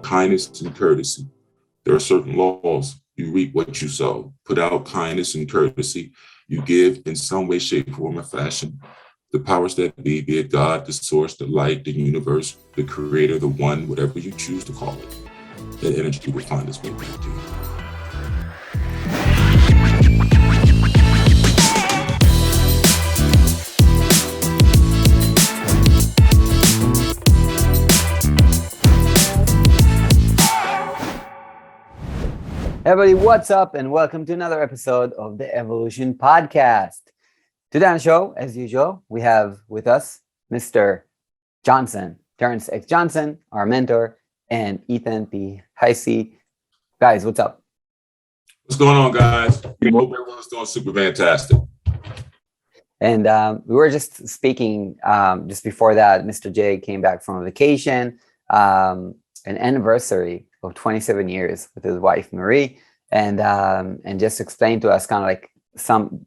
kindness and courtesy. There are certain laws. You reap what you sow. Put out kindness and courtesy. You give in some way, shape, form, or fashion. The powers that be it God, the source, the light, the universe, the creator, the one, whatever you choose to call it, that energy will find its way back to you. Hey everybody, what's up? And welcome to another episode of the Evolution Podcast. Today on the show, as usual, we have with us Mr. Johnson, Terrence X. Johnson, our mentor, and Ethan P. Heisey. Guys, what's up? What's going on, guys? We hope everyone's doing super fantastic. And we were just speaking just before that. Mr. J came back from a vacation, an anniversary of 27 years with his wife Marie, and just explained to us kind of like some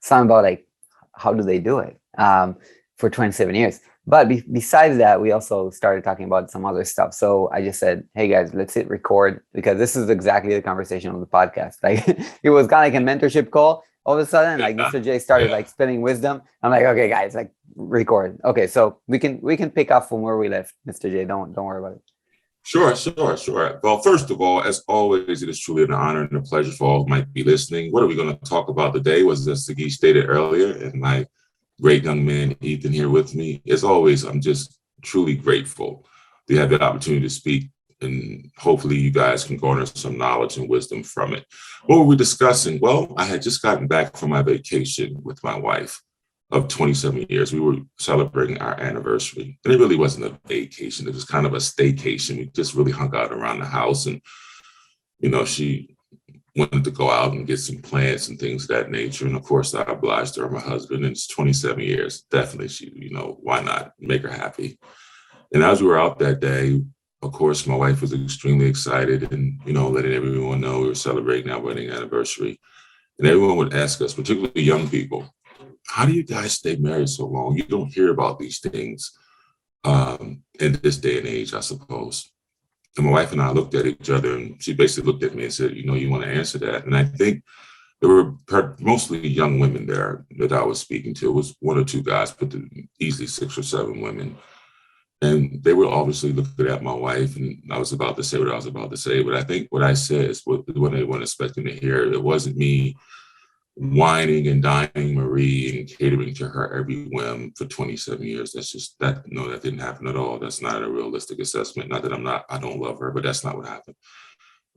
about like how do they do it for 27 years. But besides that, we also started talking about some other stuff. So I just said, hey guys, let's hit record, because this is exactly the conversation on the podcast. Like it was kind of like a mentorship call. All of a sudden, like Mr. J started like spitting wisdom. I'm like, okay guys, like record. Okay, so we can pick up from where we left, Mr. J. Don't worry about it. Sure. Well, first of all, as always, it is truly an honor and a pleasure for all who might be listening. What are we going to talk about today? Was as Sagi stated earlier, and my great young man, Ethan, here with me. As always, I'm just truly grateful to have the opportunity to speak, and hopefully you guys can garner some knowledge and wisdom from it. What were we discussing? Well, I had just gotten back from my vacation with my wife of 27 years. We were celebrating our anniversary. And it really wasn't a vacation. It was kind of a staycation. We just really hung out around the house. And, she wanted to go out and get some plants and things of that nature. And of course, I obliged her, my husband, and it's 27 years. Definitely, why not make her happy? And as we were out that day, of course, my wife was extremely excited and, letting everyone know we were celebrating our wedding anniversary. And everyone would ask us, particularly young people, how do you guys stay married so long? You don't hear about these things in this day and age, I suppose. And my wife and I looked at each other, and she basically looked at me and said, you want to answer that? And I think there were mostly young women there that I was speaking to. It was one or two guys, but easily 6 or 7 women. And they were obviously looking at my wife, and I was about to say what I was about to say. But I think what I said is what they weren't expecting to hear. It wasn't me whining and dining Marie and catering to her every whim for 27 years. That didn't happen at all. That's not a realistic assessment. Not that I don't love her, but that's not what happened.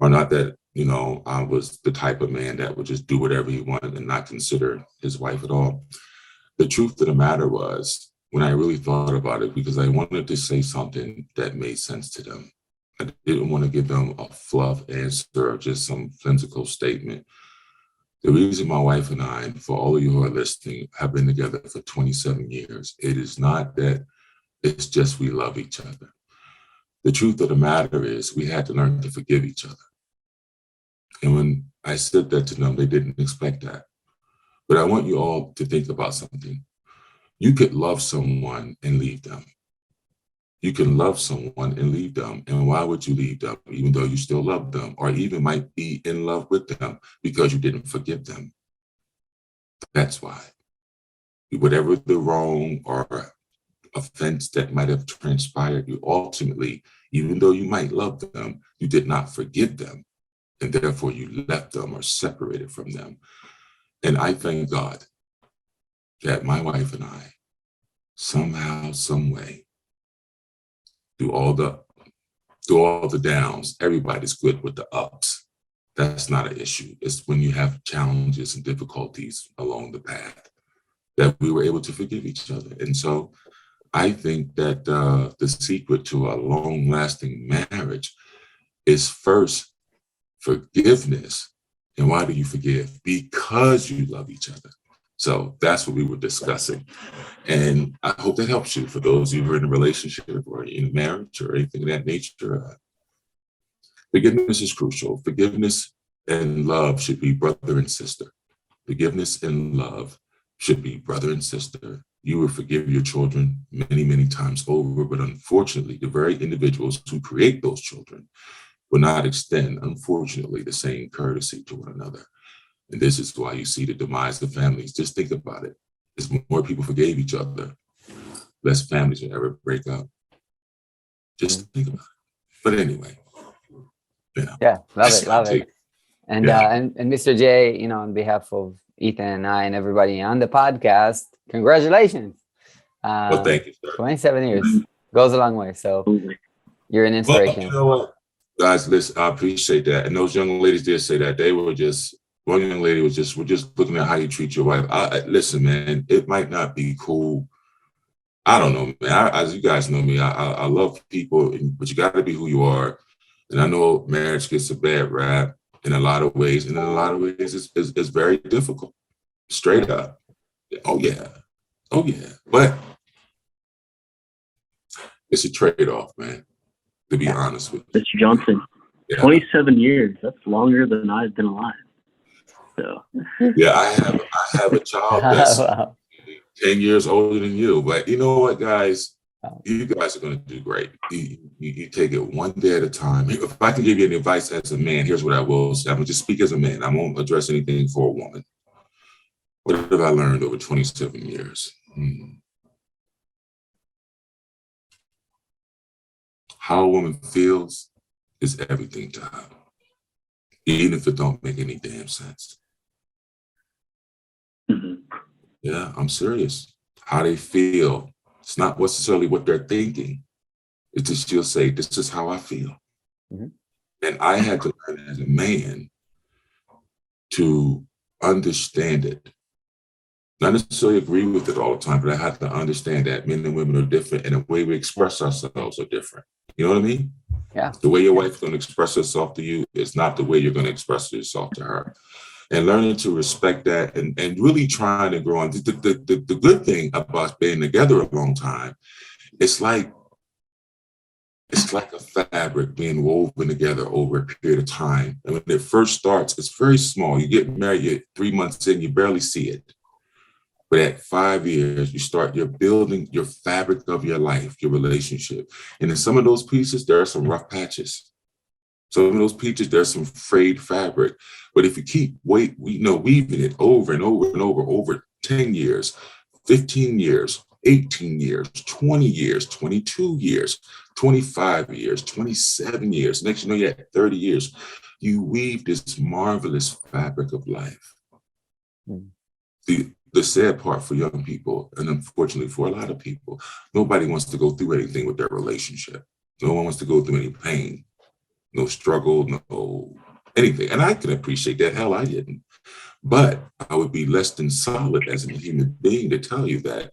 Or not that, I was the type of man that would just do whatever he wanted and not consider his wife at all. The truth of the matter was, when I really thought about it, because I wanted to say something that made sense to them. I didn't want to give them a fluff answer or just some whimsical statement. The reason my wife and I, and for all of you who are listening, have been together for 27 years, it is not that it's just we love each other. The truth of the matter is we had to learn to forgive each other. And when I said that to them, they didn't expect that. But I want you all to think about something. You could love someone and leave them. You can love someone and leave them. And why would you leave them, even though you still love them, or even might be in love with them? Because you didn't forgive them. That's why. Whatever the wrong or offense that might have transpired, you ultimately, even though you might love them, you did not forgive them. And therefore you left them or separated from them. And I thank God that my wife and I, somehow, some way, through all the downs, everybody's good with the ups. That's not an issue. It's when you have challenges and difficulties along the path that we were able to forgive each other. And so I think that the secret to a long-lasting marriage is first forgiveness. And why do you forgive? Because you love each other. So that's what we were discussing. And I hope that helps you for those of you who are in a relationship or in a marriage or anything of that nature. Forgiveness is crucial. Forgiveness and love should be brother and sister. Forgiveness and love should be brother and sister. you will forgive your children many, many times over. But unfortunately, the very individuals who create those children will not extend, unfortunately, the same courtesy to one another. And this is why you see the demise of families. Just think about it. As more people forgave each other, less families will ever break up. Just think about it. But anyway, Yeah, love that's it, my love take. it. And Yeah. and Mr. J, on behalf of Ethan and I and everybody on the podcast, congratulations. Well, thank you, sir. 27 years goes a long way. So you're an Well, inspiration. you know what, guys, listen, I appreciate that. And those young ladies did say that. They were just, one young lady was just, we're just looking at how you treat your wife. Listen, man, it might not be cool. I don't know, man. As you guys know me, I love people, but you got to be who you are. And I know marriage gets a bad rap in a lot of ways. And in a lot of ways, it's very difficult. Straight up. Oh, yeah. Oh, yeah. But it's a trade-off, man, to be honest with you. Mr. Johnson, Yeah. 27 years. That's longer than I've been alive. So Yeah, I have a child that's Wow. 10 years older than you. But you know what, guys? You guys are going to do great. You take it one day at a time. If I can give you any advice as a man, here's what I will say. I'm going to just speak as a man. I won't address anything for a woman. What have I learned over 27 years? How a woman feels is everything to her, even if it don't make any damn sense. Yeah, I'm serious. How they feel. It's not necessarily what they're thinking. It's just she'll say, this is how I feel. And I had to learn as a man to understand it. Not necessarily agree with it all the time, but I had to understand that men and women are different and the way we express ourselves are different. You know what I mean? Yeah. The way your wife's going to express herself to you is not the way you're going to express yourself to her. And learning to respect that and really trying to grow on. The good thing about being together a long time, it's like a fabric being woven together over a period of time. And when it first starts, it's very small. You get married, you're 3 months in, you barely see it. But at 5 years, you're building your fabric of your life, your relationship. And in some of those pieces, there are some rough patches. Some of those pieces, there's some frayed fabric. But if you keep weaving it over and over and over 10 years, 15 years, 18 years, 20 years, 22 years, 25 years, 27 years, next you know you're at 30 years, you weave this marvelous fabric of life. The sad part for young people, and unfortunately for a lot of people, nobody wants to go through anything with their relationship. No one wants to go through any pain, no struggle, no anything. And I can appreciate that. Hell, I didn't. But I would be less than solid as a human being to tell you that.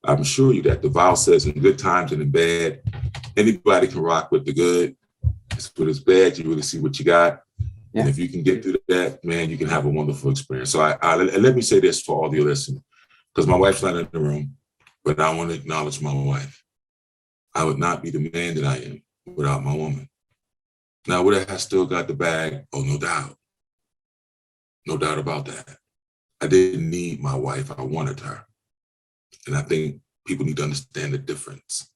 I'm sure you that the Bible says in good times and in bad, anybody can rock with the good. But it's bad, you really see what you got. Yeah. And if you can get through that, man, you can have a wonderful experience. So and let me say this for all of you listening, because my wife's not in the room, but I want to acknowledge my wife. I would not be the man that I am without my woman. Now, would I still got the bag? Oh, no doubt. No doubt about that. I didn't need my wife. I wanted her. And I think people need to understand the difference.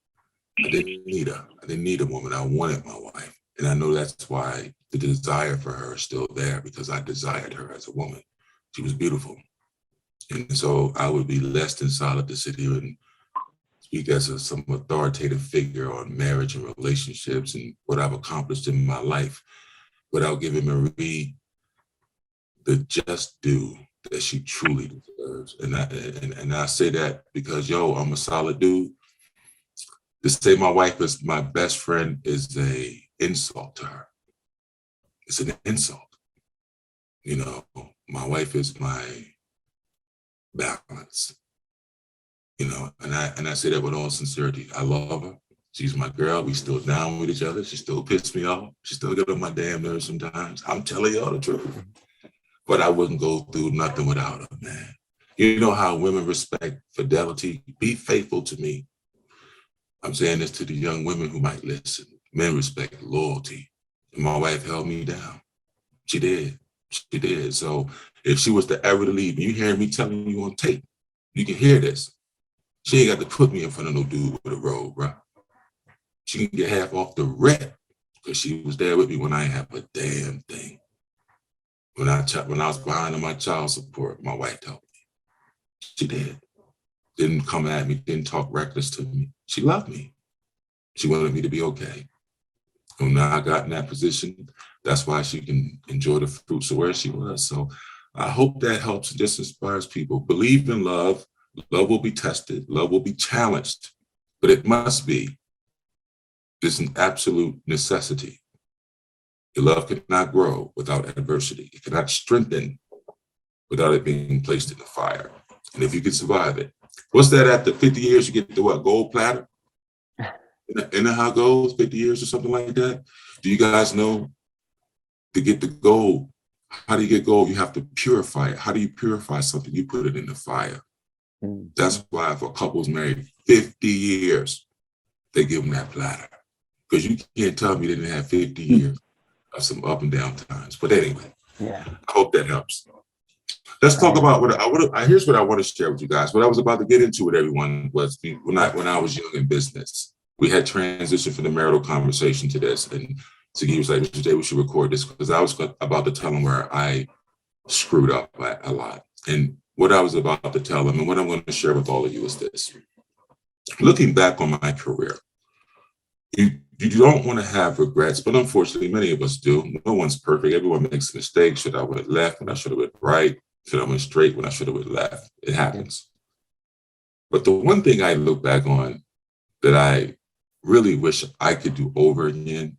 I didn't need her. I didn't need a woman. I wanted my wife. And I know that's why the desire for her is still there, because I desired her as a woman. She was beautiful. And so I would be less than solid to sit here and speak as some authoritative figure on marriage and relationships and what I've accomplished in my life without giving Marie the just due that she truly deserves. And I say that because, I'm a solid dude. To say my wife is my best friend is a insult to her. It's an insult. My wife is my balance. And I say that with all sincerity. I love her. She's my girl. We still down with each other. She still pisses me off. She still get on my damn nerves sometimes. I'm telling y'all the truth. But I wouldn't go through nothing without her, man. You know how women respect fidelity? Be faithful to me. I'm saying this to the young women who might listen. Men respect loyalty. And my wife held me down. She did. She did. So if she was to ever leave, you hear me telling you on tape, you can hear this. She ain't got to put me in front of no dude with a robe, bro. She can get half off the rent because she was there with me when I ain't have a damn thing. When I was behind on my child support, my wife helped me. She did. Didn't come at me, didn't talk reckless to me. She loved me. She wanted me to be okay. And now I got in that position. That's why she can enjoy the fruits of where she was. So I hope that helps and just inspires people. Believe in love. Love will be tested. Love will be challenged. But it must be. It's an absolute necessity. Your love cannot grow without adversity. It cannot strengthen without it being placed in the fire. And if you can survive it, what's that after 50 years, you get the what, gold platter? Isn't that how it goes, 50 years or something like that? Do you guys know to get the gold, how do you get gold? You have to purify it. How do you purify something? You put it in the fire. Mm. That's why if a couple's married 50 years, they give them that platter. Because you can't tell me they didn't have 50 years of some up and down times. But anyway, Yeah. I hope that helps. Let's talk about here's what I want to share with you guys. What I was about to get into with everyone was when I was young in business, we had transitioned from the marital conversation to this. And Sagi was like, Mr. J, we should record this because I was about to tell him where I screwed up a lot. And what I was about to tell him and what I'm going to share with all of you is this. Looking back on my career, you don't want to have regrets, but unfortunately, many of us do. No one's perfect. Everyone makes mistakes. Should I went left when I should have went right? Should I went straight when I should have went left? It happens. But the one thing I look back on that I really wish I could do over again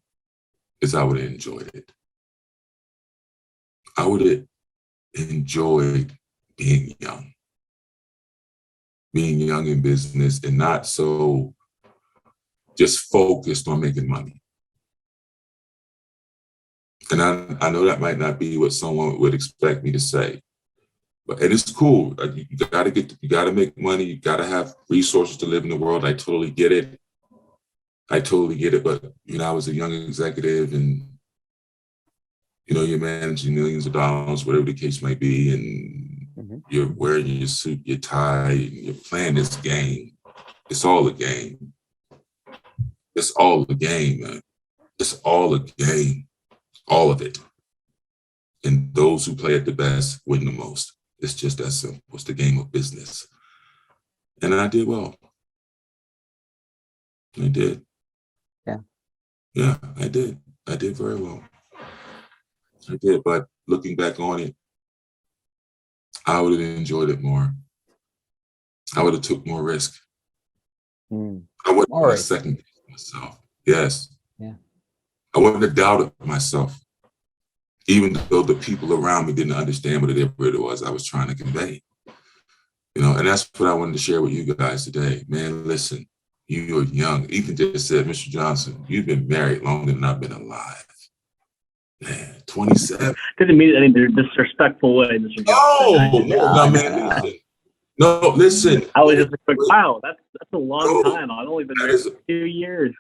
is I would have enjoyed it. I would have enjoyed being young in business and not so just focused on making money. And I know that might not be what someone would expect me to say, but it's cool. You gotta make money. You gotta have resources to live in the world. I totally get it. But I was a young executive, and you're managing millions of dollars, whatever the case might be, and you're wearing your suit, your tie, and you're playing this game. It's all a game. It's all a game, man. It's all a game. All of it. And those who play it the best win the most. It's just that simple. It's the game of business. And I did well. I did. Yeah. Yeah, I did. I did very well. I did. But looking back on it, I would have enjoyed it more. I would have took more risk. I wouldn't have second guessed myself. Yes. Yeah. I wouldn't have doubted myself, even though the people around me didn't understand what it was I was trying to convey. And that's what I wanted to share with you guys today. Man, listen, you're young. Ethan just said, Mr. Johnson, you've been married longer than I've been alive. Man, 27. Didn't mean it in a disrespectful way, Mr. Johnson. No, man, listen. No, listen. I was just like, wow, that's a long time. I've only been married for 2 years.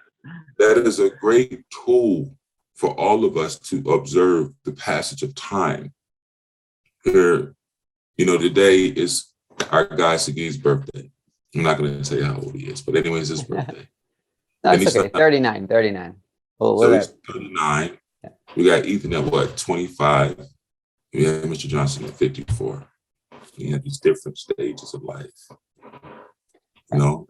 That is a great tool for all of us to observe the passage of time. Here, today is our guy Sagi's birthday. I'm not going to tell you how old he is, but anyway, it's his birthday. No, it's okay. 39. So he's 39. Yeah. We got Ethan at what, 25? We have Mr. Johnson at 54. We have these different stages of life, and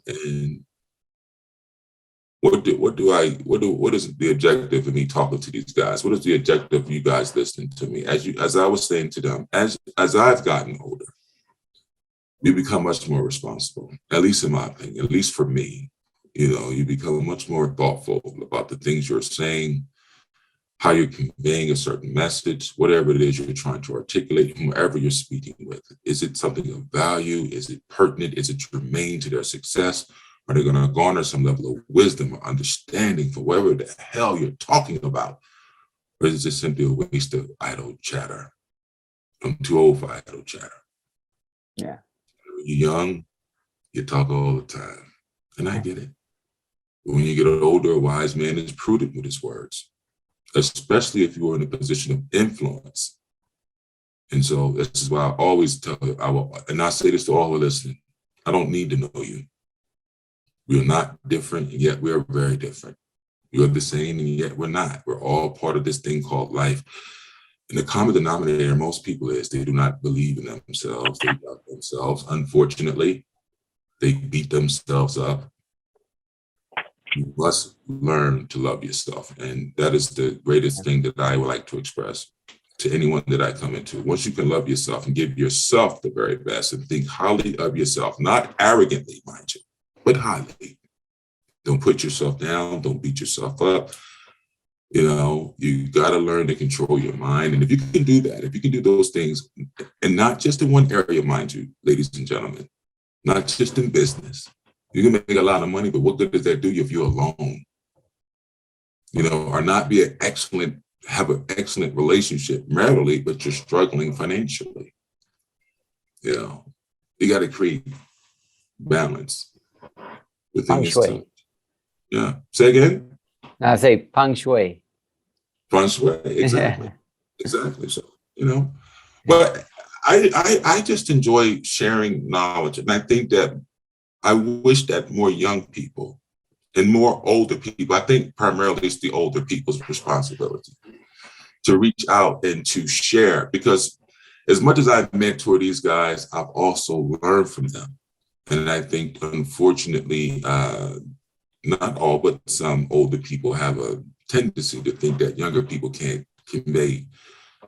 what is the objective of me talking to these guys? What is the objective of you guys listening to me? As I was saying to them, as I've gotten older, you become much more responsible, at least in my opinion, at least for me. You become much more thoughtful about the things you're saying, how you're conveying a certain message, whatever it is you're trying to articulate, whomever you're speaking with. Is it something of value? Is it pertinent? Is it germane to their success? Are they going to garner some level of wisdom or understanding for whatever the hell you're talking about? Or is it just simply a waste of idle chatter? I'm too old for idle chatter. Yeah. When you're young, you talk all the time. And I get it. But when you get older, a wise man is prudent with his words, especially if you are in a position of influence. And so this is why I always tell you, and I say this to all who are listening, I don't need to know you. We are not different, and yet we are very different. We are the same, and yet we're not. We're all part of this thing called life. And the common denominator in most people is they do not believe in themselves. They doubt themselves. Unfortunately, they beat themselves up. You must learn to love yourself. And that is the greatest thing that I would like to express to anyone that I come into. Once you can love yourself and give yourself the very best and think highly of yourself, not arrogantly, mind you, but highly. Don't put yourself down. Don't beat yourself up. You know, you got to learn to control your mind. And if you can do that, if you can do those things, and not just in one area, mind you, ladies and gentlemen, not just in business. You can make a lot of money, but what good does that do you if you're alone? You know, or not have an excellent relationship maritally, but you're struggling financially. You know, you got to create balance within yourself. Yeah. Say again? I say feng shui. Feng shui, exactly. Exactly. So, you know, but I just enjoy sharing knowledge. And I think that I wish that more young people and more older people, I think primarily it's the older people's responsibility to reach out and to share, because as much as I mentor these guys, I've also learned from them. And I think, unfortunately, not all, but some older people have a tendency to think that younger people can't convey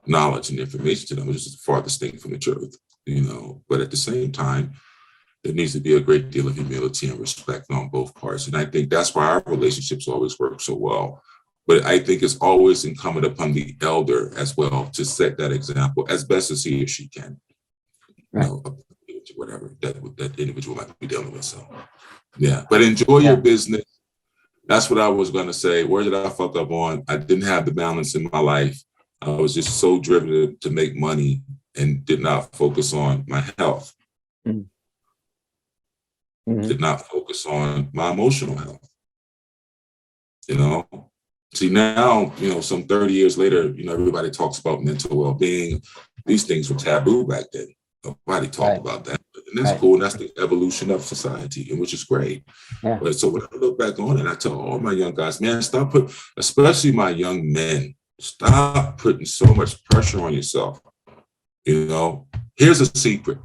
knowledge and information to them, which is the farthest thing from the truth, you know. But at the same time, there needs to be a great deal of humility and respect on both parts. And I think that's why our relationships always work so well. But I think it's always incumbent upon the elder as well to set that example as best as he or she can. Right. You know, whatever that individual might be dealing with. So, yeah. But enjoy your business. That's what I was going to say. Where did I fuck up on? I didn't have the balance in my life. I was just so driven to make money and did not focus on my health. Mm-hmm. Did not focus on my emotional health. You know, see now, you know, some 30 years later, you know, everybody talks about mental well-being. These things were taboo back then. Nobody talked about that. And that's cool. And that's the evolution of society, and which is great. Yeah. But so when I look back on it, I tell all my young guys, man, especially my young men, stop putting so much pressure on yourself. You know, here's a secret.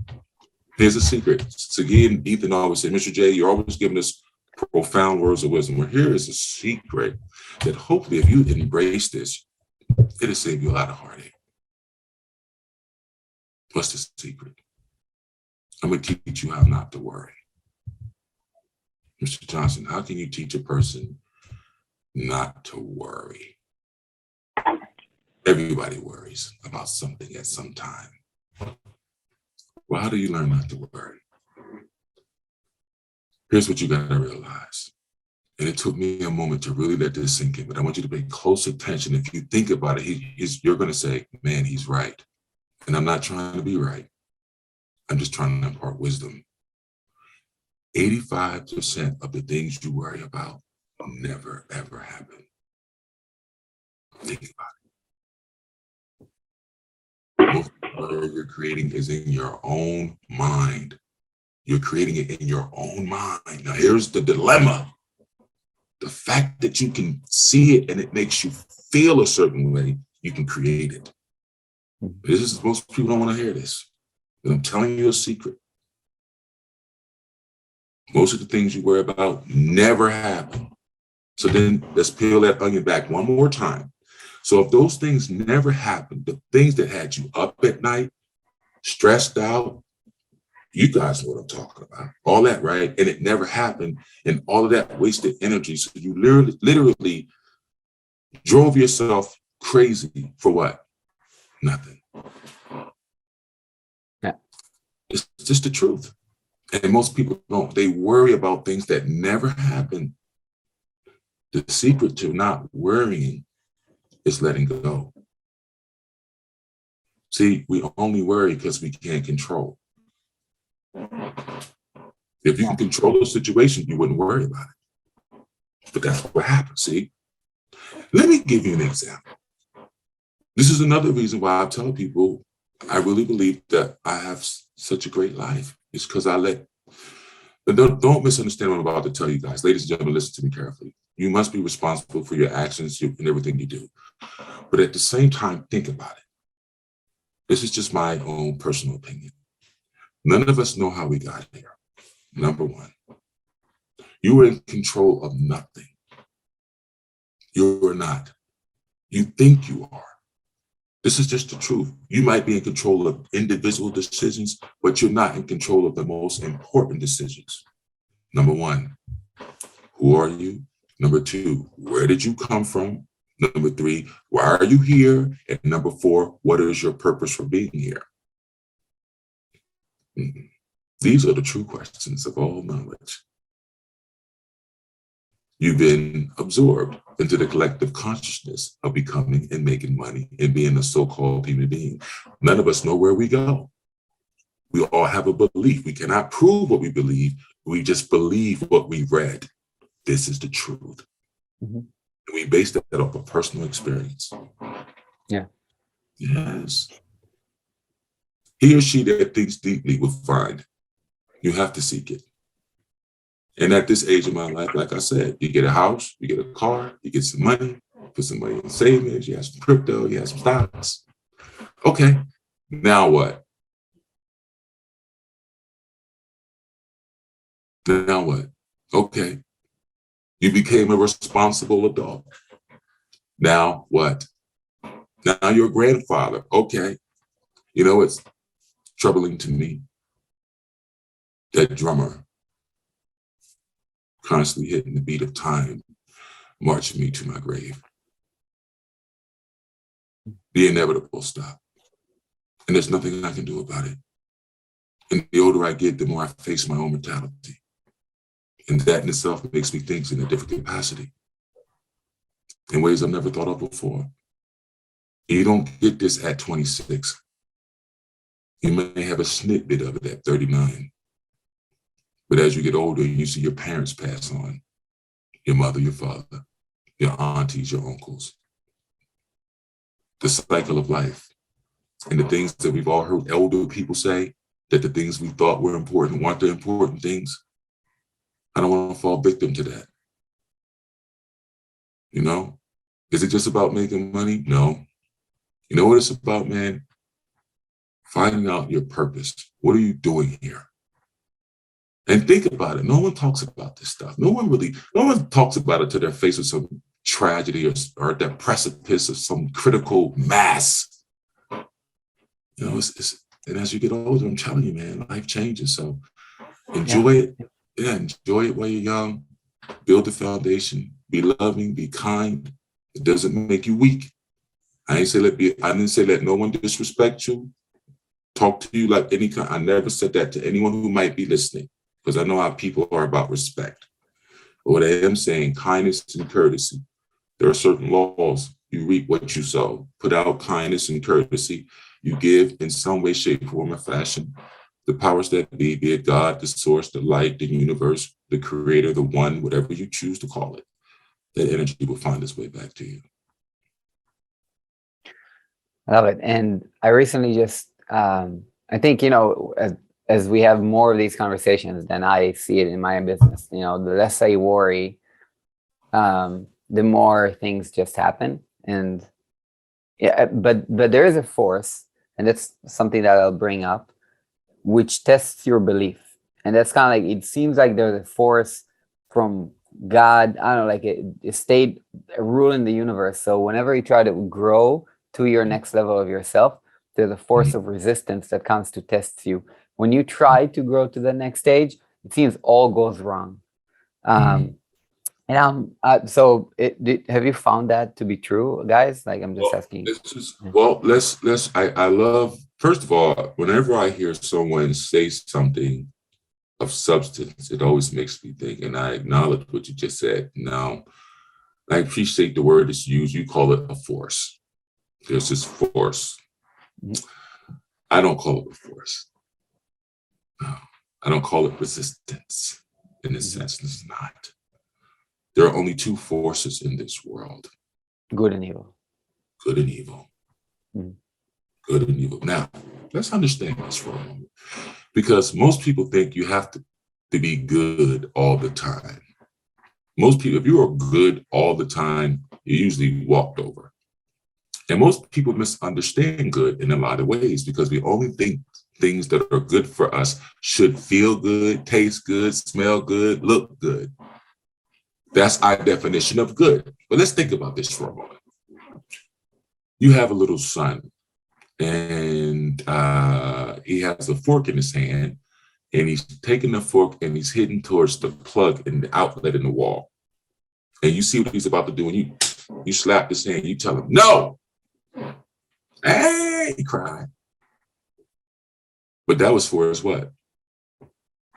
Here's a secret. Segui and Ethan always say, Mr. J, you're always giving us profound words of wisdom. Well, here is a secret that hopefully if you embrace this, it'll save you a lot of heartache. What's the secret? I'm going to teach you how not to worry. Mr. Johnson, how can you teach a person not to worry? Everybody worries about something at some time. Well, how do you learn not to worry? Here's what you got to realize. And it took me a moment to really let this sink in, but I want you to pay close attention. If you think about it, you're going to say, man, he's right. And I'm not trying to be right. I'm just trying to impart wisdom. 85% of the things you worry about never, ever happen. Think about it. Most of what you're creating is in your own mind. You're creating it in your own mind. Now, here's the dilemma. The fact that you can see it and it makes you feel a certain way, you can create it. Most people don't want to hear this. But I'm telling you a secret. Most of the things you worry about never happen. So then let's peel that onion back one more time. So if those things never happen, the things that had you up at night, stressed out, you guys know what I'm talking about. All that, right? And it never happened. And all of that wasted energy. So you literally drove yourself crazy for what? Nothing. Yeah. It's just the truth. And most people don't. They worry about things that never happen. The secret to not worrying is letting go. See, we only worry because we can't control. If you can control the situation, you wouldn't worry about it. But that's what happens, see? Let me give you an example. This is another reason why I tell people I really believe that I have such a great life. It's because I let And don't misunderstand what I'm about to tell you guys. Ladies and gentlemen, listen to me carefully. You must be responsible for your actions and everything you do. But at the same time, think about it. This is just my own personal opinion. None of us know how we got here. Number one, you are in control of nothing. You are not. You think you are. This is just the truth. You might be in control of individual decisions, but you're not in control of the most important decisions. Number one, who are you? Number two, where did you come from? Number three, why are you here? And number four, what is your purpose for being here? These are the true questions of all knowledge. You've been absorbed into the collective consciousness of becoming and making money and being a so-called human being. None of us know where we go. We all have a belief. We cannot prove what we believe. We just believe what we read. This is the truth. Mm-hmm. We base that off of personal experience. Yeah. Yes. He or she that thinks deeply will find. You have to seek it. And at this age of my life, like I said, you get a house, you get a car, you get some money, put some money in savings, you have some crypto, you have some stocks. Okay, now what? Now what? Okay, you became a responsible adult. Now what? Now you're a grandfather. Okay, you know, it's troubling to me. That drummer constantly hitting the beat of time, marching me to my grave. The inevitable stop. And there's nothing I can do about it. And the older I get, the more I face my own mortality. And that in itself makes me think in a different capacity, in ways I've never thought of before. You don't get this at 26. You may have a snippet of it at 39. But as you get older, you see your parents pass on, your mother, your father, your aunties, your uncles. The cycle of life and the things that we've all heard elder people say, that the things we thought were important weren't the important things. I don't want to fall victim to that. You know, is it just about making money? No. You know what it's about, man? Finding out your purpose. What are you doing here? And think about it. No one talks about this stuff. No one talks about it till they're faced with some tragedy or at that precipice of some critical mass. You know, and as you get older, I'm telling you, man, life changes. So enjoy it. Yeah, enjoy it while you're young. Build the foundation. Be loving, be kind. It doesn't make you weak. I didn't say let no one disrespect you. Talk to you like any kind. I never said that to anyone who might be listening, because I know how people are about respect. But what I am saying, kindness and courtesy. There are certain laws. You reap what you sow. Put out kindness and courtesy. You give in some way, shape, form, or fashion. The powers that be it God, the source, the light, the universe, the creator, the one, whatever you choose to call it, that energy will find its way back to you. I love it. And I recently just, I think, you know, as we have more of these conversations, then I see it in my business. You know, the less I worry, the more things just happen. And yeah, but there is a force, and that's something that I'll bring up, which tests your belief. And that's kind of like, it seems like there's a force from God, I don't know, like a state ruling the universe. So whenever you try to grow to your next level of yourself, there's a force of resistance that comes to test you. When you try to grow to the next stage, it seems all goes wrong. So have you found that to be true, guys? Like, I'm just asking. I love, first of all, whenever I hear someone say something of substance, it always makes me think, and I acknowledge what you just said. Now, I appreciate the word that's used. You call it a force. There's this force. I don't call it a force. No, I don't call it resistance. In a sense, it's not. There are only two forces in this world. Good and evil. Good and evil. Good and evil. Now, let's understand this for a moment. Because most people think you have to to be good all the time. Most people, if you are good all the time, you're usually walked over. And most people misunderstand good in a lot of ways because we only think things that are good for us should feel good, taste good, smell good, look good. That's our definition of good. But let's think about this for a moment. You have a little son, and he has a fork in his hand, and he's taking the fork and he's heading towards the plug and the outlet in the wall. And you see what he's about to do, and you slap his hand, you tell him, no! Hey, he cried. But that was for his what?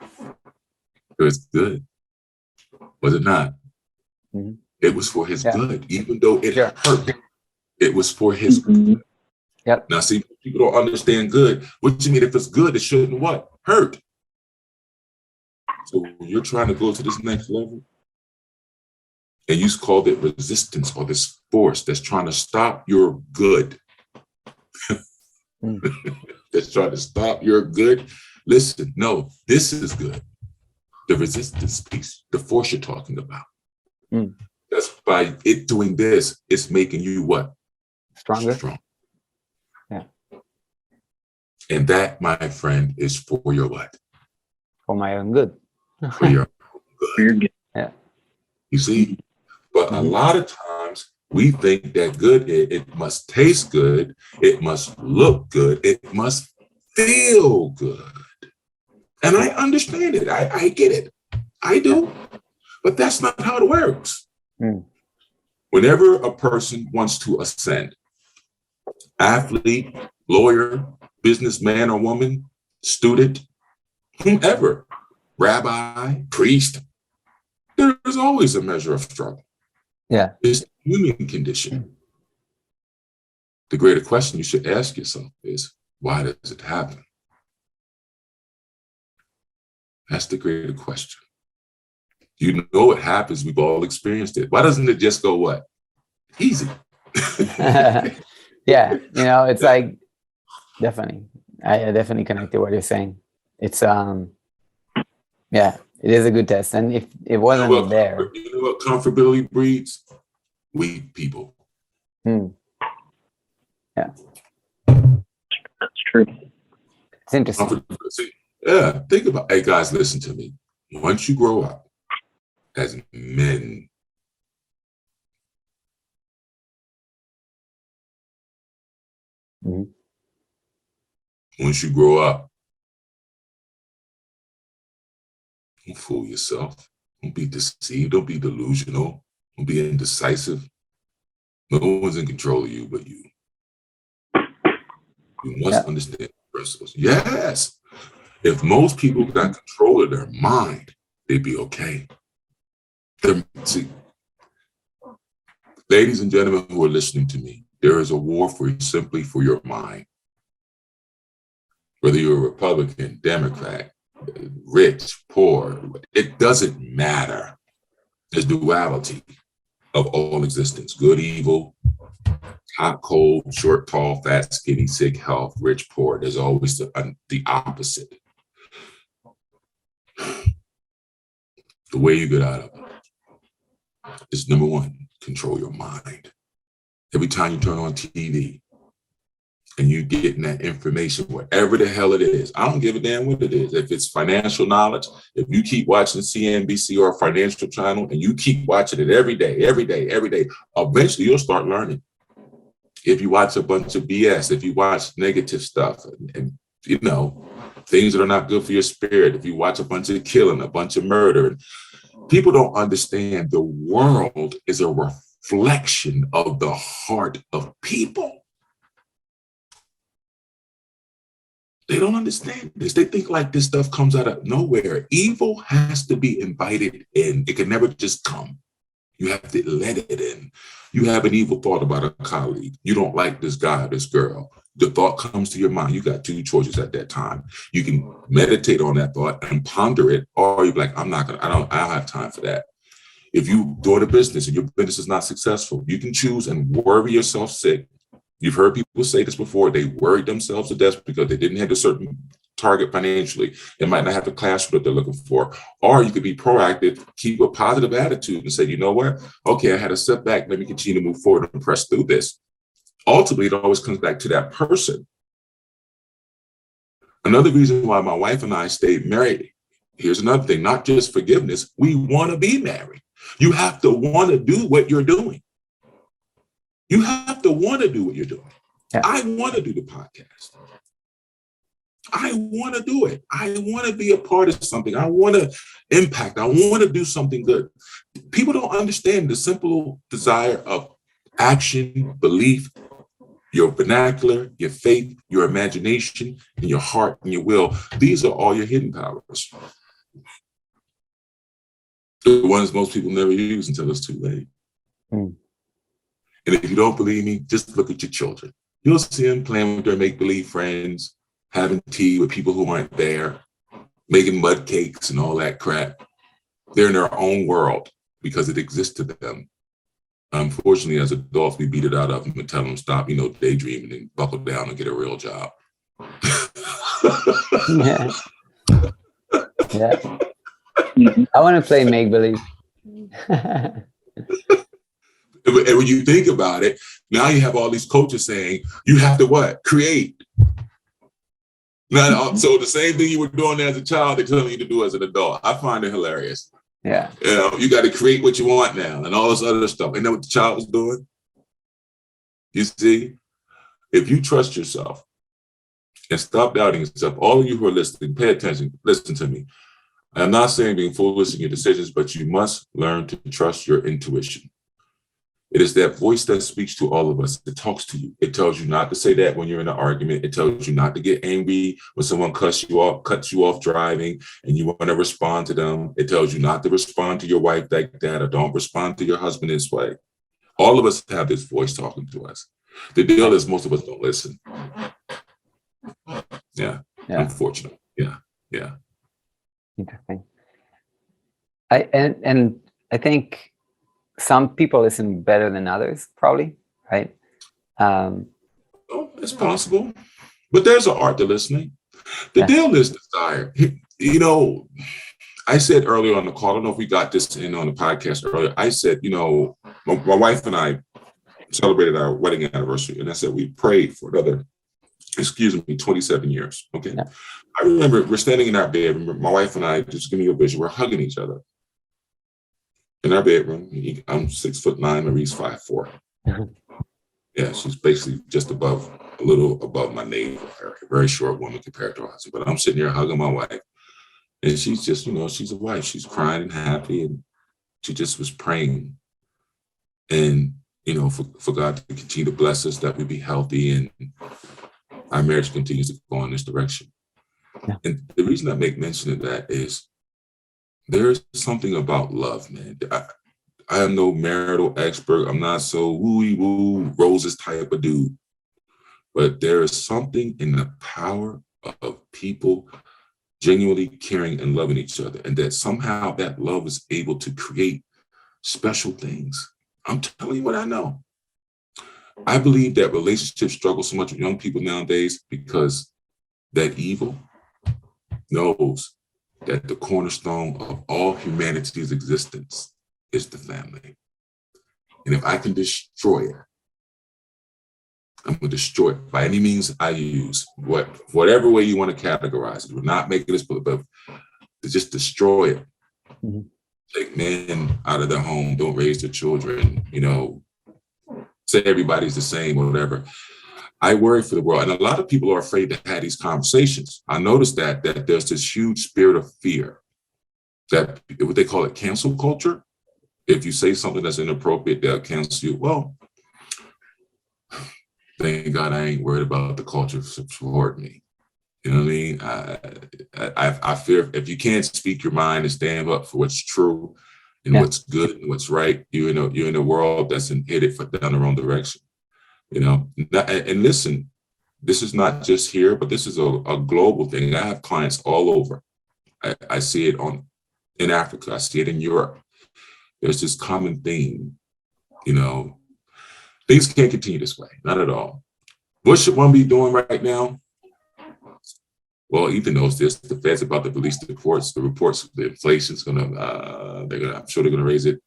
It was good. Was it not? Mhm. It was for his Yeah. good, even though it Sure. hurt. It was for his good. Yep. Now, see, people don't understand good. What do you mean if it's good, it shouldn't what? Hurt. So when you're trying to go to this next level, and you call it resistance or this force that's trying to stop your good, that's trying to stop your good. Listen, no, this is good. The resistance piece, the force you're talking about. That's by it doing this, it's making you what? Stronger. Strong. Yeah. And that, my friend, is for your what? For my own good. For your good. Yeah. You see? But a lot of times we think that good, it must taste good, it must look good, it must feel good. And I understand it. I get it. I do. But that's not how it works. Whenever a person wants to ascend, athlete, lawyer, businessman or woman, student, whomever, rabbi, priest, there is always a measure of struggle. Yeah. It's the human condition. The greater question you should ask yourself is, why does it happen? That's the greater question. You know it happens. We've all experienced it. Why doesn't it just go what? Easy. Yeah. It's like, definitely. I definitely connect to what you're saying. It's, yeah, it is a good test. And if it wasn't there. You know what comfortability breeds? Weak people. Yeah. That's true. It's interesting. Yeah, think about, hey guys, listen to me. Once you grow up as men, once you grow up, don't fool yourself. Don't be deceived. Don't be delusional. Don't be indecisive. No one's in control of you but you. You must understand the principles. Yes. If most people got control of their mind, they'd be okay. See, ladies and gentlemen who are listening to me, there is a war simply for your mind. Whether you're a Republican, Democrat, rich, poor, it doesn't matter. There's duality of all existence, good, evil, hot, cold, short, tall, fat, skinny, sick, health, rich, poor. There's always the opposite. The way you get out of it is, number one, control your mind. Every time you turn on TV and you getting that information, whatever the hell it is, I don't give a damn what it is. If it's financial knowledge, if you keep watching CNBC or a financial channel and you keep watching it every day, eventually you'll start learning. If you watch a bunch of BS, if you watch negative stuff and things that are not good for your spirit, if you watch a bunch of killing, a bunch of murder, people don't understand the world is a reflection of the heart of people. They don't understand this. They think like this stuff comes out of nowhere. Evil has to be invited in. It can never just come. You have to let it in. You have an evil thought about a colleague. You don't like this guy or this girl. The thought comes to your mind. You got two choices at that time. You can meditate on that thought and ponder it, or you're like, I don't have time for that. If you doing a business and your business is not successful, you can choose and worry yourself sick. You've heard people say this before. They worried themselves to death because they didn't have a certain target financially. It might not have the classroom that they're looking for. Or you could be proactive, keep a positive attitude and say, you know what? Okay, I had a setback. Let me continue to move forward and press through this. Ultimately, it always comes back to that person. Another reason why my wife and I stayed married, here's another thing, not just forgiveness. We want to be married. You have to want to do what you're doing. You have to want to do what you're doing. Yeah. I want to do the podcast. I want to do it. I want to be a part of something. I want to impact. I want to do something good. People don't understand the simple desire of action, belief, your vernacular, your faith, your imagination, and your heart and your will. These are all your hidden powers. The ones most people never use until it's too late. Mm. And if you don't believe me, just look at your children. You'll see them playing with their make-believe friends, having tea with people who aren't there, making mud cakes and all that crap. They're in their own world because it exists to them. Unfortunately, as adults, we beat it out of them and tell them stop, daydreaming and buckle down and get a real job. Yeah. Yeah. I want to play make believe. And when you think about it, now you have all these coaches saying you have to what? Create. Now, so the same thing you were doing as a child, they're telling you to do as an adult. I find it hilarious. Yeah. You got to create what you want now and all this other stuff. Ain't that what the child was doing? You see, if you trust yourself and stop doubting yourself, all of you who are listening, pay attention, listen to me. I'm not saying being foolish in your decisions, but you must learn to trust your intuition. It is that voice that speaks to all of us. It talks to you. It tells you not to say that when you're in an argument. It tells you not to get angry when someone cuts you off driving and you want to respond to them. It tells you not to respond to your wife like that or don't respond to your husband this way. All of us have this voice talking to us. The deal is most of us don't listen. Yeah. Unfortunately. Yeah. Interesting. And I think some people listen better than others, probably, right? It's possible, but there's an art to listening. The deal is desire. I said earlier on the call, I don't know if we got this in on the podcast earlier. I said, my wife and I celebrated our wedding anniversary, and I said we prayed for another, 27 years. Okay. Yeah. I remember we're standing in our bed. My wife and I, just give me a vision, we're hugging each other in our bedroom. I'm 6'9", Marie's 5'4". Yeah, she's basically just a little above my navel. A very short woman compared to her husband. But I'm sitting here hugging my wife, and she's just, she's a wife. She's crying and happy, and she just was praying, and for God to continue to bless us, that we be healthy, and our marriage continues to go in this direction. Yeah. And the reason I make mention of that is there's something about love, man. I am no marital expert. I'm not so woo-woo roses type of dude. But there is something in the power of people genuinely caring and loving each other, and that somehow that love is able to create special things. I'm telling you what I know. I believe that relationships struggle so much with young people nowadays because that evil knows that the cornerstone of all humanity's existence is the family. And if I can destroy it, I'm going to destroy it by any means I use, whatever way you want to categorize it. We're not making this, but to just destroy it. Mm-hmm. Take men out of their home, don't raise their children, say everybody's the same or whatever. I worry for the world. And a lot of people are afraid to have these conversations. I noticed that there's this huge spirit of fear, that what they call it cancel culture. If you say something that's inappropriate, they'll cancel you. Well, thank God I ain't worried about the culture support me. You know what I mean? I fear if you can't speak your mind and stand up for what's true and what's good and what's right, you're in a world that's headed down the wrong direction. And listen, this is not just here, but this is a global thing. I have clients all over. I see it in Africa. I see it in Europe. There's this common theme, things can't continue this way, not at all. What should one be doing right now? Well, Ethan knows this. The Fed's about to release the reports. The inflation's I'm sure they're gonna raise it,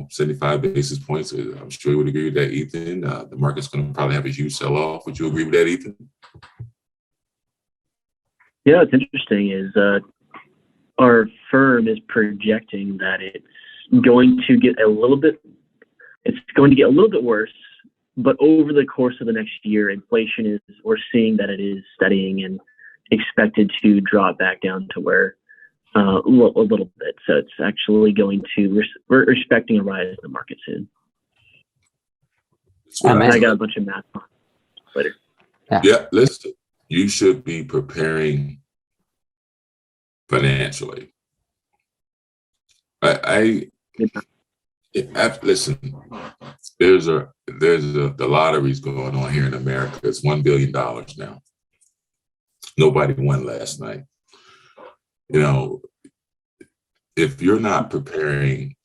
75 basis points. I'm sure you would agree with that, Ethan. The market's gonna probably have a huge sell-off. Would you agree with that, Ethan? Yeah, what's interesting is our firm is projecting that it's going to get a little bit worse, but over the course of the next year, we're seeing that it is steadying and expected to drop back down to where a little bit. So it's actually we're expecting a rise in the market soon. I got a bunch of math later. Yeah, listen, you should be preparing financially. Listen, the lottery's going on here in America. It's $1 billion now. Nobody won last night. If you're not preparing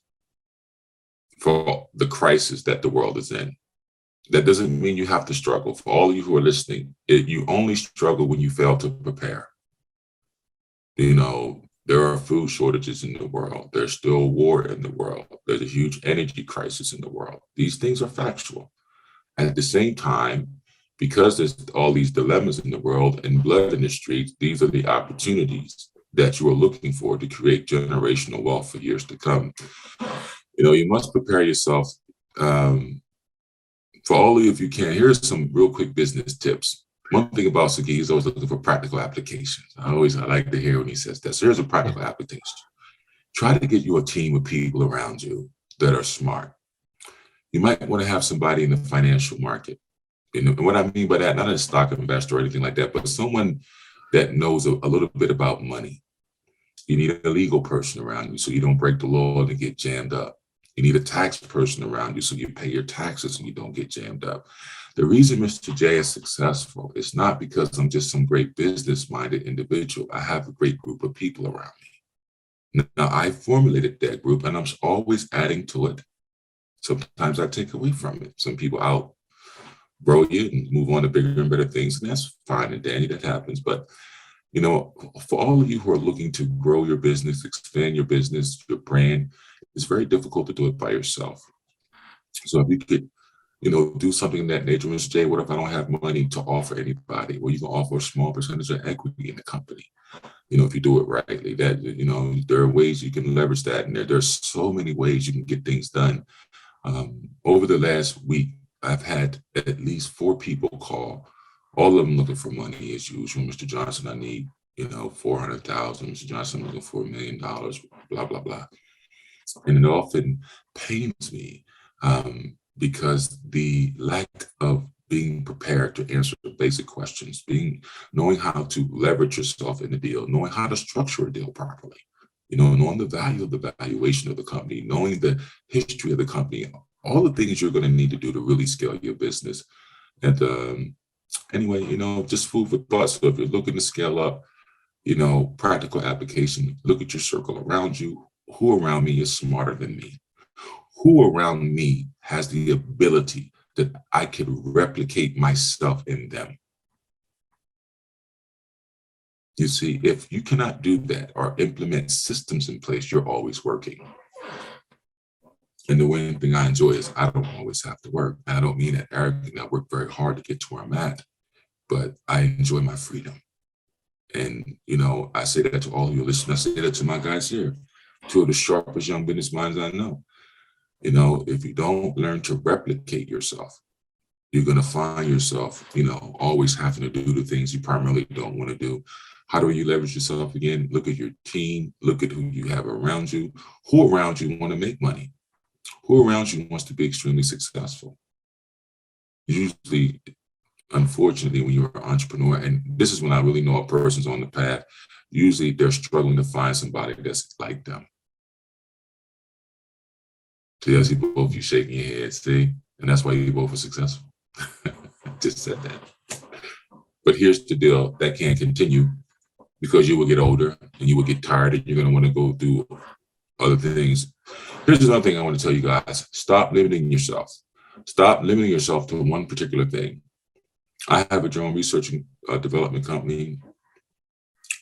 for the crisis that the world is in, that doesn't mean you have to struggle. For all of you who are listening, you only struggle when you fail to prepare. There are food shortages in the world. There's still war in the world. There's a huge energy crisis in the world. These things are factual. And at the same time, because there's all these dilemmas in the world and blood in the streets, these are the opportunities that you are looking for to create generational wealth for years to come. You must prepare yourself. For all of you, if you can, here's some real quick business tips. One thing about Sagi is always looking for practical applications. I like to hear when he says that. So here's a practical application. Try to get you a team of people around you that are smart. You might want to have somebody in the financial market. And what I mean by that, not a stock investor or anything like that, but someone that knows a little bit about money. You need a legal person around you so you don't break the law and get jammed up. You need a tax person around you so you pay your taxes and you don't get jammed up. The reason Mr. J is successful is not because I'm just some great business-minded individual. I have a great group of people around me. Now, I formulated that group and I'm always adding to it. Sometimes I take away from it. Some people outgrow you and move on to bigger and better things, and that's fine and dandy, that happens. But, for all of you who are looking to grow your business, expand your business, your brand, it's very difficult to do it by yourself. So if you could, do something in that nature, Mr. J, what if I don't have money to offer anybody? Well, you can offer a small percentage of equity in the company. If you do it rightly, that, there are ways you can leverage that. And there's so many ways you can get things done. Over the last week, I've had at least 4 people call, all of them looking for money as usual. Mr. Johnson, I need, $400,000. Mr. Johnson, I'm looking for $1 million, blah, blah, blah. And it often pains me because the lack of being prepared to answer the basic questions, knowing how to leverage yourself in the deal, knowing how to structure a deal properly, knowing the value of the valuation of the company, knowing the history of the company, all the things you're going to need to do to really scale your business. And anyway, just food for thought. So if you're looking to scale up, practical application, look at your circle around you. Who around me is smarter than me? Who around me has the ability that I could replicate myself in them? You see, if you cannot do that or implement systems in place, you're always working. And the one thing I enjoy is I don't always have to work. And I don't mean that arrogantly. I work very hard to get to where I'm at, but I enjoy my freedom. And, I say that to all of you listeners. I say that to my guys here, 2 of the sharpest young business minds I know. If you don't learn to replicate yourself, you're going to find yourself, always having to do the things you primarily don't want to do. How do you leverage yourself again? Look at your team. Look at who you have around you. Who around you want to make money? Who around you wants to be extremely successful? Usually, unfortunately, when you're an entrepreneur, and this is when I really know a person's on the path, usually they're struggling to find somebody that's like them. See, I see both of you shaking your heads, see? And that's why you both are successful. Just said that. But here's the deal, that can't continue because you will get older and you will get tired and you're going to want to go do other things. Here's another thing I want to tell you guys. Stop limiting yourself. Stop limiting yourself to one particular thing. I have a drone research and development company.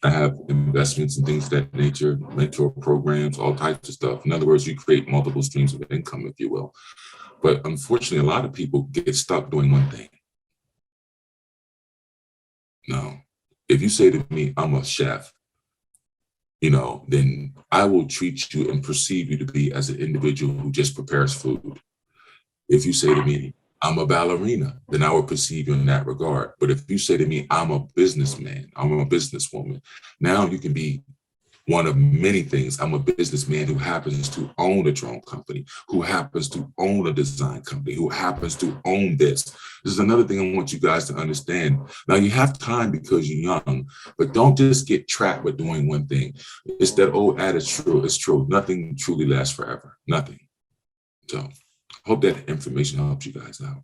I have investments and things of that nature, mentor programs, all types of stuff. In other words, you create multiple streams of income, if you will. But unfortunately, a lot of people get stuck doing one thing. No. If you say to me, I'm a chef, then I will treat you and perceive you to be as an individual who just prepares food. If you say to me, I'm a ballerina, then I will perceive you in that regard. But if you say to me, I'm a businessman, I'm a businesswoman, now you can be one of many things. I'm a businessman who happens to own a drone company, who happens to own a design company, who happens to own this. This is another thing I want you guys to understand. Now, you have time because you're young, but don't just get trapped with doing one thing. It's that old adage, true. It's true. Nothing truly lasts forever. Nothing. So I hope that information helps you guys out.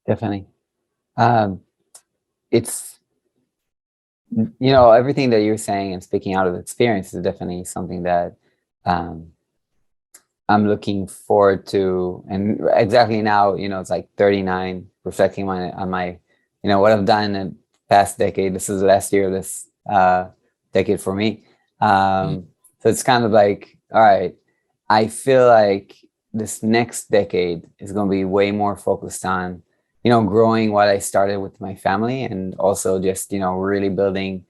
Definitely. It's, everything that you're saying and speaking out of experience is definitely something that I'm looking forward to. And exactly now, it's like 39, reflecting on my, what I've done in the past decade. This is the last year of this decade for me. So it's kind of like, all right, I feel like this next decade is going to be way more focused on growing what I started with my family, and also just, really building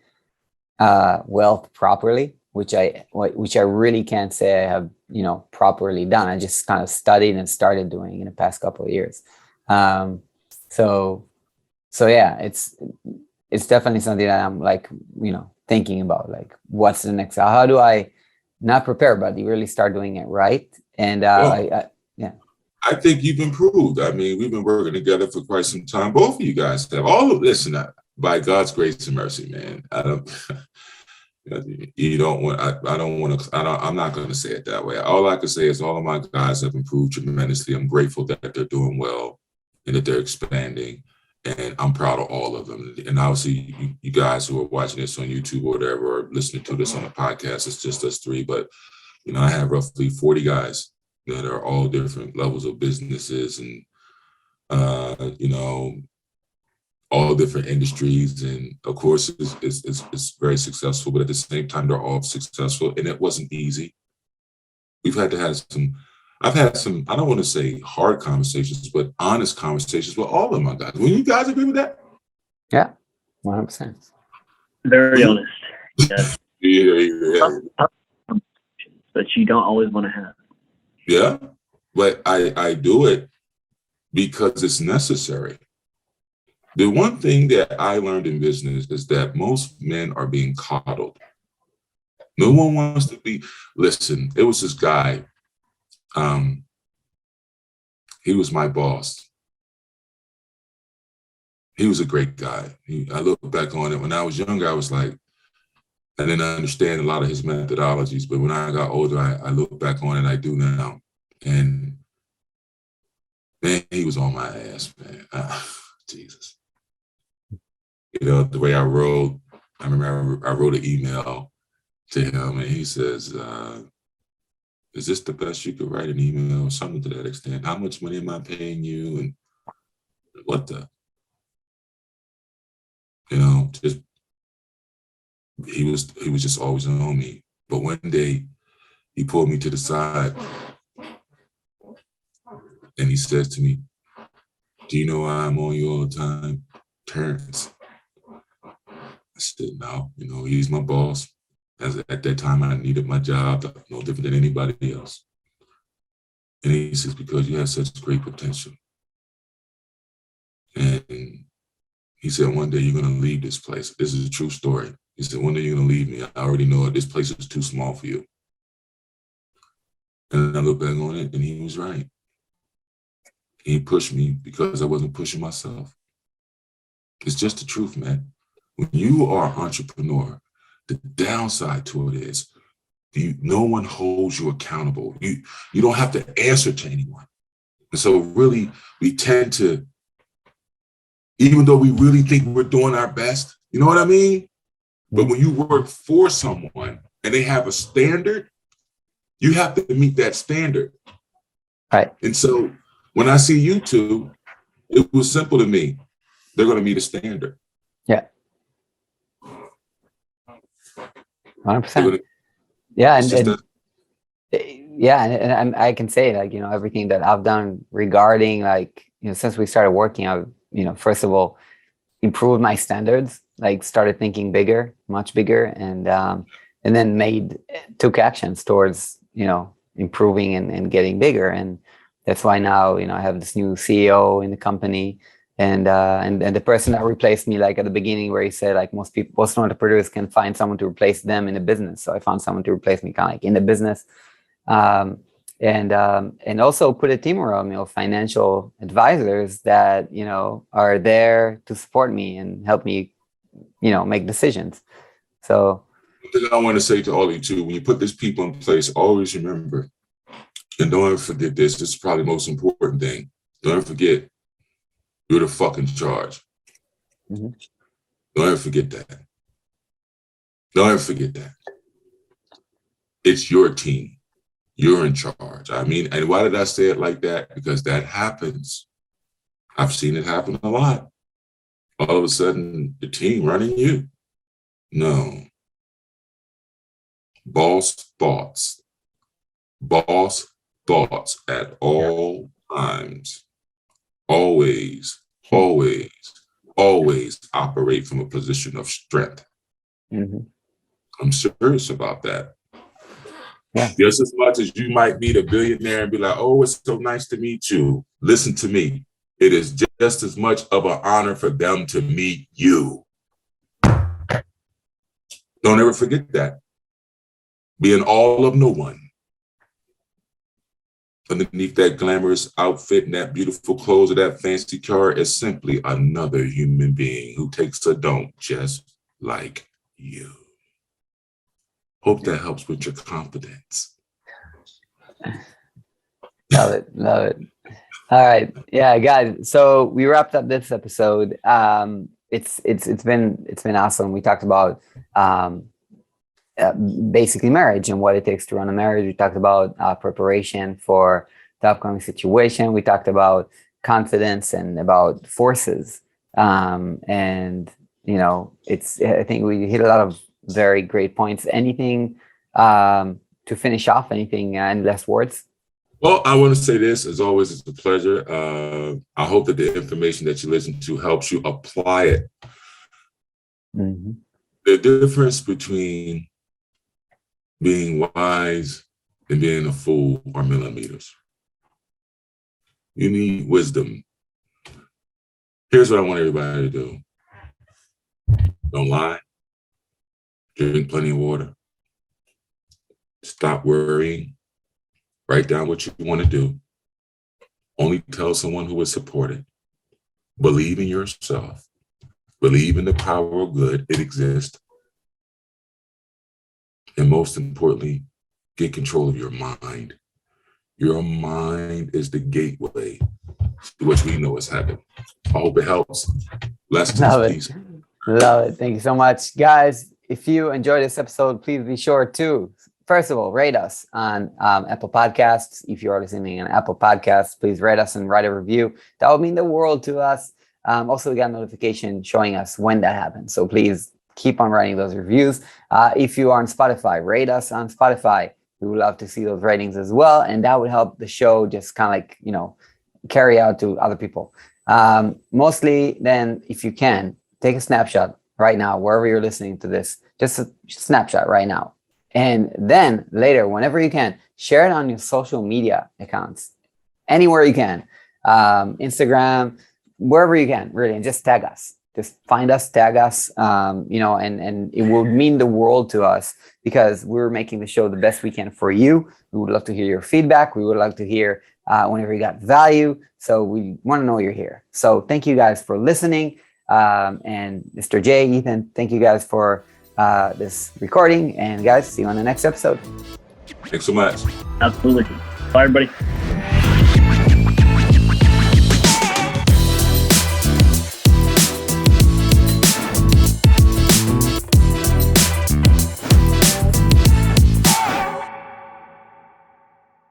wealth properly, which I really can't say I have, properly done. I just kind of studied and started doing in the past couple of years. So yeah, it's definitely something that I'm like, thinking about, like, what's the next, how do I not prepare, but you really start doing it right. And I think you've improved. I mean, we've been working together for quite some time. Both of you guys have. Listen, by God's grace and mercy, man. I'm not going to say it that way. All I can say is all of my guys have improved tremendously. I'm grateful that they're doing well and that they're expanding. And I'm proud of all of them. And obviously, you guys who are watching this on YouTube or whatever, or listening to this on the podcast, it's just us three. But, I have roughly 40 guys that are all different levels of businesses and, all different industries. And of course, it's very successful, but at the same time, they're all successful. And it wasn't easy. I've had some, I don't want to say hard conversations, but honest conversations with all of my guys. Will you guys agree with that? Yeah, 100%. Very honest. Yes. Yeah. But you don't always want to have. Yeah, but I do it because it's necessary. The one thing that I learned in business is that most men are being coddled. No one wants to be, listen, it was this guy, he was my boss. He was a great guy. I look back on it, when I was younger, I was like, I didn't understand a lot of his methodologies, but when I got older, I look back on it, I do now. And man, he was on my ass, man. Jesus. The way I remember I wrote an email to him, and he says, is this the best you could write an email? Something to that extent. How much money am I paying you? And what the? Just he was just always on me. But one day he pulled me to the side and he says to me, do you know why I'm on you all the time? Terrence. I said, no, he's my boss. At that time, I needed my job, no different than anybody else. And he says, because you have such great potential. And he said, one day you're going to leave this place. This is a true story. He said, one day you're going to leave me. I already know it. This place is too small for you. And I look back on it, and he was right. He pushed me because I wasn't pushing myself. It's just the truth, man. When you are an entrepreneur, the downside to it is no one holds you accountable. You don't have to answer to anyone. And so really, we tend to, even though we really think we're doing our best, you know what I mean? But when you work for someone and they have a standard, you have to meet that standard. Right. And so when I see you two, it was simple to me. They're going to meet a standard. Yeah. 100%. Yeah, It's just and yeah, and I can say, like, everything that I've done regarding, like, since we started working, I've, first of all, improved my standards, like started thinking bigger, much bigger, and then took actions towards, improving and getting bigger. And that's why now, I have this new CEO in the company, and the person that replaced me, like at the beginning, where he said, like, most entrepreneurs can find someone to replace them in the business. So I found someone to replace me kind of like in the business. And also put a team around me of financial advisors that, are there to support me and help me, make decisions. So one thing I want to say to all of you too, when you put these people in place, always remember, and don't ever forget this, this is probably the most important thing. Don't ever forget, you're the fucking charge. Mm-hmm. Don't ever forget that. Don't ever forget that. It's your team. You're in charge. I mean, and why did I say it like that? Because that happens. I've seen it happen a lot. All of a sudden, the team running you. No. Boss thoughts. Boss thoughts at all times. Always operate from a position of strength. Mm-hmm. I'm serious about that. Yeah. Just as much as you might meet a billionaire and be like, oh, it's so nice to meet you. Listen to me. It is just as much of an honor for them to meet you. Don't ever forget that. Being all of no one. Underneath that glamorous outfit and that beautiful clothes or that fancy car is simply another human being who takes a dump just like you. Hope that helps with your confidence. Love it. All right. Yeah, guys. So we wrapped up this episode. It's been awesome. We talked about basically marriage and what it takes to run a marriage. We talked about preparation for the upcoming situation. We talked about confidence and about forces. And I think we hit a lot of very great points. Anything to finish off? Anything? Any last words? Well, I want to say this, as always, it's a pleasure. I hope that the information that you listen to helps you apply it. Mm-hmm. The difference between being wise and being a fool are millimeters. You need wisdom. Here's what I want everybody to do. Don't lie. Drink plenty of water. Stop worrying. Write down what you want to do. Only tell someone who will support it. Believe in yourself. Believe in the power of good. It exists. And most importantly, get control of your mind. Your mind is the gateway to what we know is heaven. I hope it helps. Blessings. Peace. Love it. Thank you so much. Guys, if you enjoyed this episode, please be sure to, first of all, rate us on Apple Podcasts. If you are listening on Apple Podcasts, please rate us and write a review. That would mean the world to us. Also, we got a notification showing us when that happens. So please keep on writing those reviews. If you are on Spotify, rate us on Spotify. We would love to see those ratings as well. And that would help the show just kind of like, carry out to other people. Mostly then, if you can, take a snapshot right now, wherever you're listening to this, just a snapshot right now. And then later, whenever you can, share it on your social media accounts, anywhere you can, Instagram, wherever you can, really, and just tag us. Just find us, tag us, and it will mean the world to us because we're making the show the best we can for you. We would love to hear your feedback. We would love to hear whenever you got value. So we want to know you're here. So thank you guys for listening. And Mr. J, Ethan, thank you guys for this recording. And guys, see you on the next episode. Thanks so much. Absolutely. Bye, everybody.